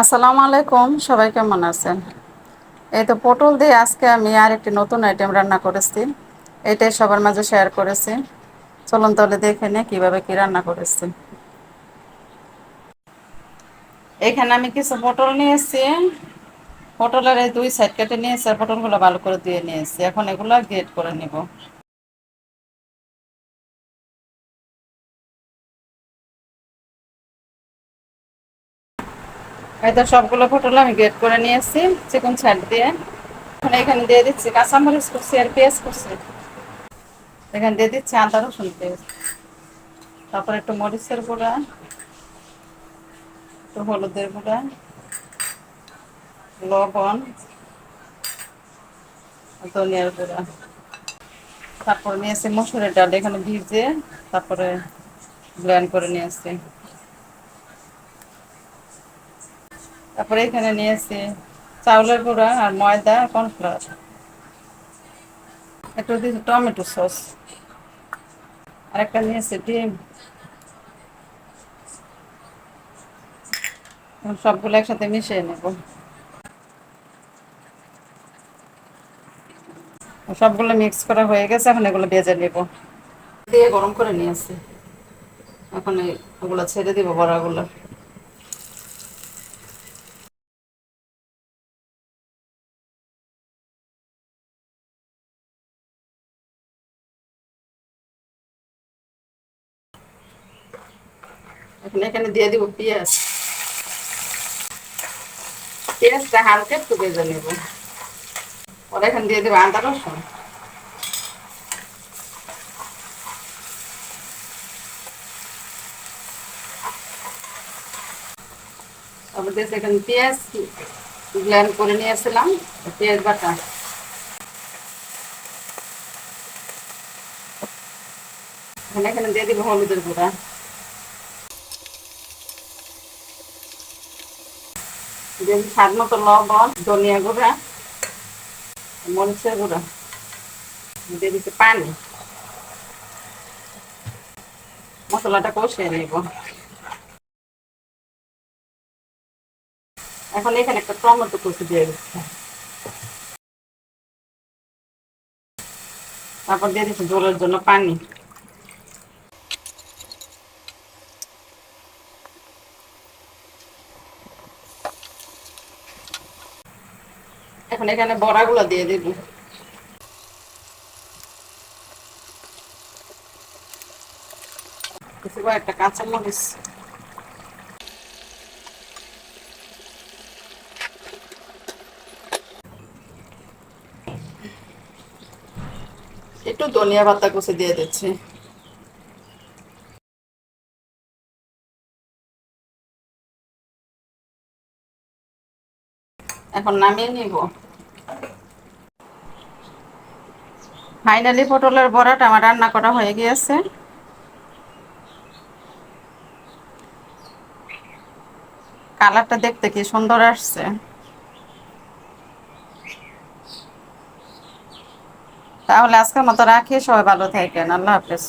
আসসালামু আলাইকুম, সবাই কেমন আছেন? এই তো পটল দিয়ে আজকে আমি আর একটি নতুন আইটেম রান্না করেছি। এটাই সবার মাঝে শেয়ার করেছি। চলুন তাহলে দেখে নে কিভাবে কি রান্না করেছি। এখানে আমি কিছু পটল নিয়েছি। পটলের এই দুই সাইড কেটে নিয়েছি আর পটলগুলো ভালো করে ধুয়ে নিয়েছি। এখন এগুলো গ্রেট করে নিব। এই তো সবগুলো পটল আমি গ্রেট করে নিয়েছি চিকন ছাড় দিয়ে। এখন এখানে দিয়ে দিচ্ছি কাঁচামরিচ কুচি আর পেঁয়াজ কুচি। এখানে দিয়ে দিচ্ছি আদা রসুন পেস্ট, তারপর একটু মরিচের গুঁড়া, একটু হলুদের গুঁড়া, লবণ, ধনিয়ার গুঁড়া। তারপর নিয়েছি মসুরের ডাল, এখানে ভিজে তারপরে ব্লেন্ড করে নিয়েছি। তারপরে এখানে নিয়েছি চাউলের গুঁড়া আর ময়দা, কর্নফ্লাওয়ার, একটু দিয়েছি টমেটো সস, আর একটা নিয়েছি ডিম। সবগুলো একসাথে মিশিয়ে নেব। সবগুলো মিক্স করা হয়ে গেছে, এখন এগুলো ভেজে নেব। দিয়ে গরম করে নিয়েছি, এখন ওগুলো ছেড়ে দিব বড়াগুলো। এখন এখানে দিয়ে দিব পেঁয়াজ। পেঁয়াজটা হালকা একটু ভেজে নেব। পরে এখানে দিয়ে দেবো আদা রসুন। তারপর দিয়ে এখানে পেঁয়াজ ব্লেন্ড করে নিয়েছিলাম, পেঁয়াজ বাটা। এখানে দিয়ে দিব হলুদের গুঁড়া, দিয়ে স্বাদ মতো লবণ, ধনিয়া গুঁড়া, মরিচের গুঁড়া, দিয়ে দিচ্ছি পানি। মশলাটা কষিয়ে নেব। এখন এখানে একটা টমেটো কুচি দিয়ে দিচ্ছি। তারপর দিয়ে দিচ্ছি ঝোলের জন্য পানি। এখন এখানে বড়াগুলো দিয়ে দিব। কিছু একটা কাঁচামরিচ। একটু ধনিয়া পাতা কুচি দিয়ে দিচ্ছি। এখন নামিয়ে নিব। ফাইনালি পটলের বড়াটা আমার রান্না করা হয়ে গিয়েছে। কালারটা দেখতে কি সুন্দর আসছে। তাহলে আজকের মতো রাখি, সবাই ভালো থাকেন, আল্লাহ হাফেজ।